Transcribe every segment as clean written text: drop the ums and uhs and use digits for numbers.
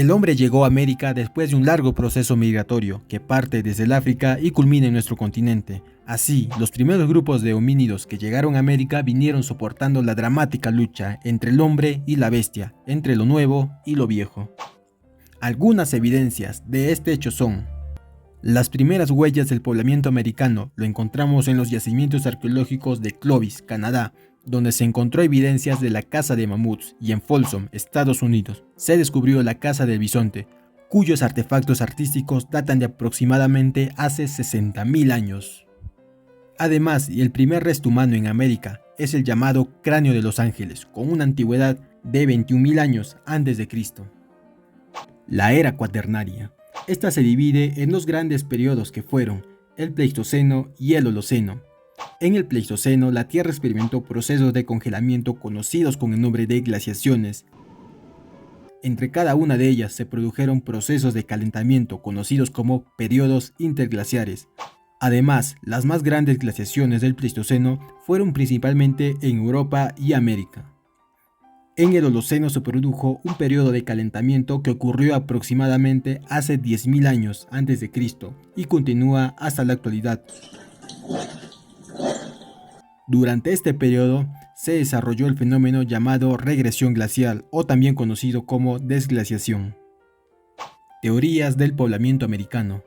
El hombre llegó a América después de un largo proceso migratorio que parte desde el África y culmina en nuestro continente. Así, los primeros grupos de homínidos que llegaron a América vinieron soportando la dramática lucha entre el hombre y la bestia, entre lo nuevo y lo viejo. Algunas evidencias de este hecho son: las primeras huellas del poblamiento americano lo encontramos en los yacimientos arqueológicos de Clovis, Canadá, donde se encontró evidencias de la caza de mamuts, y en Folsom, Estados Unidos, se descubrió la caza del bisonte, cuyos artefactos artísticos datan de aproximadamente hace 60.000 años. Además, el primer resto humano en América es el llamado cráneo de los ángeles, con una antigüedad de 21.000 años antes de Cristo. La era cuaternaria. Esta se divide en dos grandes periodos que fueron el Pleistoceno y el Holoceno. En el Pleistoceno, la Tierra experimentó procesos de congelamiento conocidos con el nombre de glaciaciones. Entre cada una de ellas se produjeron procesos de calentamiento conocidos como periodos interglaciares. Además, las más grandes glaciaciones del Pleistoceno fueron principalmente en Europa y América. En el Holoceno se produjo un periodo de calentamiento que ocurrió aproximadamente hace 10.000 años antes de Cristo y continúa hasta la actualidad. Durante este periodo se desarrolló el fenómeno llamado regresión glacial, o también conocido como desglaciación. Teorías del poblamiento americano.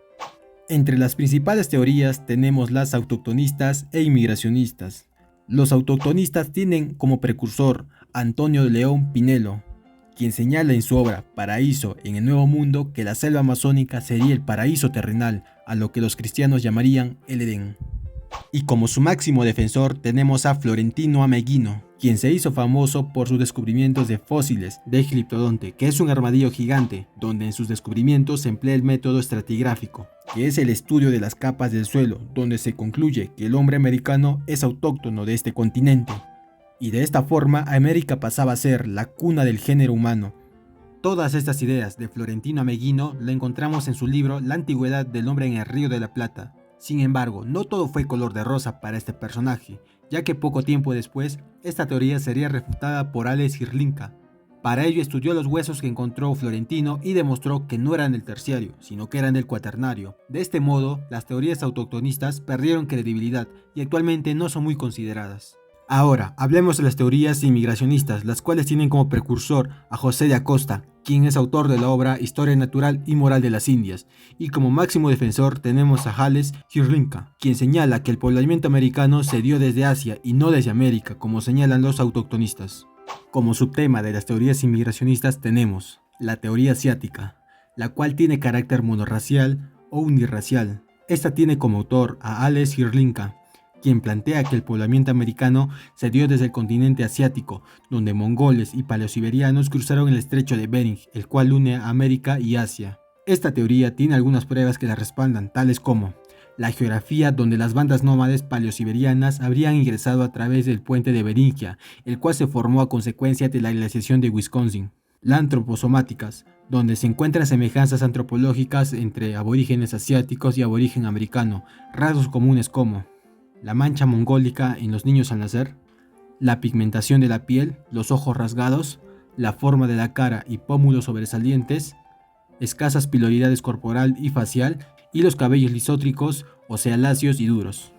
Entre las principales teorías tenemos las autoctonistas e inmigracionistas. Los autoctonistas tienen como precursor a Antonio León Pinelo, quien señala en su obra Paraíso en el Nuevo Mundo que la selva amazónica sería el paraíso terrenal, a lo que los cristianos llamarían el Edén. Y como su máximo defensor tenemos a Florentino Ameghino, quien se hizo famoso por sus descubrimientos de fósiles de Ecliptodonte, que es un armadillo gigante, donde en sus descubrimientos se emplea el método estratigráfico, que es el estudio de las capas del suelo, donde se concluye que el hombre americano es autóctono de este continente. Y de esta forma América pasaba a ser la cuna del género humano. Todas estas ideas de Florentino Ameghino la encontramos en su libro La antigüedad del hombre en el Río de la Plata. Sin embargo, no todo fue color de rosa para este personaje, ya que poco tiempo después, esta teoría sería refutada por Ales Hirlinka. Para ello estudió los huesos que encontró Florentino y demostró que no eran del terciario, sino que eran del cuaternario. De este modo, las teorías autoctonistas perdieron credibilidad y actualmente no son muy consideradas. Ahora, hablemos de las teorías inmigracionistas, las cuales tienen como precursor a José de Acosta, quien es autor de la obra Historia Natural y Moral de las Indias, y como máximo defensor tenemos a Ales Hirlinka, quien señala que el poblamiento americano se dio desde Asia y no desde América, como señalan los autoctonistas. Como subtema de las teorías inmigracionistas tenemos la teoría asiática, la cual tiene carácter monorracial o unirracial. Esta tiene como autor a Ales Hirlinka, quien plantea que el poblamiento americano se dio desde el continente asiático, donde mongoles y paleosiberianos cruzaron el estrecho de Bering, el cual une a América y Asia. Esta teoría tiene algunas pruebas que la respaldan, tales como la geografía, donde las bandas nómades paleosiberianas habrían ingresado a través del puente de Beringia, el cual se formó a consecuencia de la glaciación de Wisconsin. La antroposomáticas, donde se encuentran semejanzas antropológicas entre aborígenes asiáticos y aborigen americano, rasgos comunes como la mancha mongólica en los niños al nacer, la pigmentación de la piel, los ojos rasgados, la forma de la cara y pómulos sobresalientes, escasas pilosidades corporal y facial, y los cabellos lisótricos, o sea lacios y duros.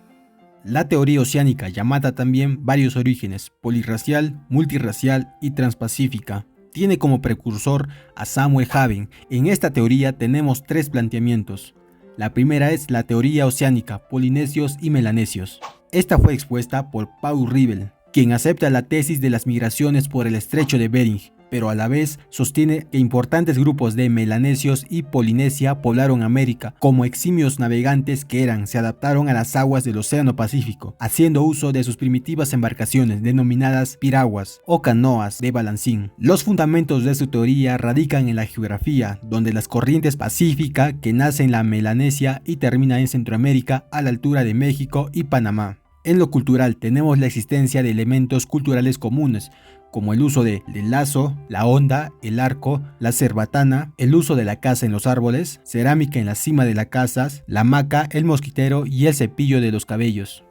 La teoría oceánica, llamada también varios orígenes, polirracial, multirracial y transpacífica, tiene como precursor a Samuel Haven. En esta teoría tenemos tres planteamientos. La primera es la teoría oceánica, polinesios y melanesios. Esta fue expuesta por Paul Ribel, quien acepta la tesis de las migraciones por el estrecho de Bering, pero a la vez sostiene que importantes grupos de melanesios y Polinesia poblaron América como eximios navegantes que se adaptaron a las aguas del Océano Pacífico, haciendo uso de sus primitivas embarcaciones denominadas piraguas o canoas de balancín. Los fundamentos de su teoría radican en la geografía, donde las corrientes pacíficas que nacen en la Melanesia y terminan en Centroamérica a la altura de México y Panamá. En lo cultural tenemos la existencia de elementos culturales comunes, como el uso del lazo, la onda, el arco, la cerbatana, el uso de la caza en los árboles, cerámica en la cima de las casas, la hamaca, el mosquitero y el cepillo de los cabellos.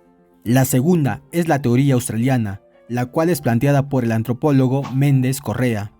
La segunda es la teoría australiana, la cual es planteada por el antropólogo Méndez Correa.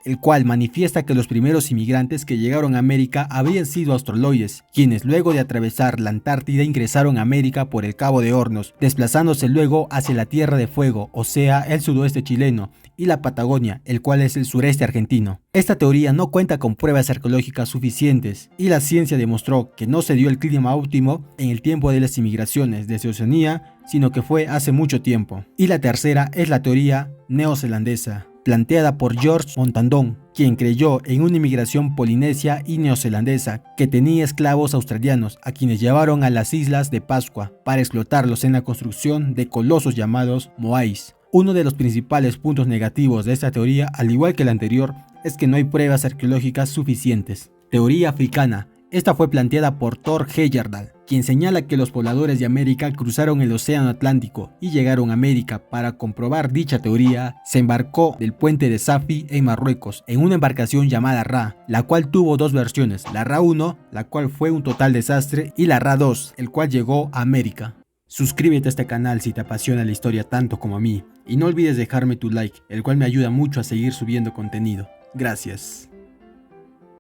el cual manifiesta que los primeros inmigrantes que llegaron a América habrían sido australoides, quienes luego de atravesar la Antártida ingresaron a América por el Cabo de Hornos, desplazándose luego hacia la Tierra de Fuego, o sea, el sudoeste chileno, y la Patagonia, el cual es el sureste argentino. Esta teoría no cuenta con pruebas arqueológicas suficientes, y la ciencia demostró que no se dio el clima óptimo en el tiempo de las inmigraciones desde Oceanía, sino que fue hace mucho tiempo. Y la tercera es la teoría neozelandesa, planteada por George Montandon, quien creyó en una inmigración polinesia y neozelandesa que tenía esclavos australianos a quienes llevaron a las islas de Pascua para explotarlos en la construcción de colosos llamados moais. Uno de los principales puntos negativos de esta teoría, al igual que la anterior, es que no hay pruebas arqueológicas suficientes. Teoría africana. Esta fue planteada por Thor Heyerdahl, quien señala que los pobladores de América cruzaron el océano Atlántico y llegaron a América. Para comprobar dicha teoría, se embarcó del puente de Safi en Marruecos en una embarcación llamada Ra, la cual tuvo dos versiones, la Ra 1, la cual fue un total desastre, y la Ra 2, el cual llegó a América. Suscríbete a este canal si te apasiona la historia tanto como a mí, y no olvides dejarme tu like, el cual me ayuda mucho a seguir subiendo contenido. Gracias.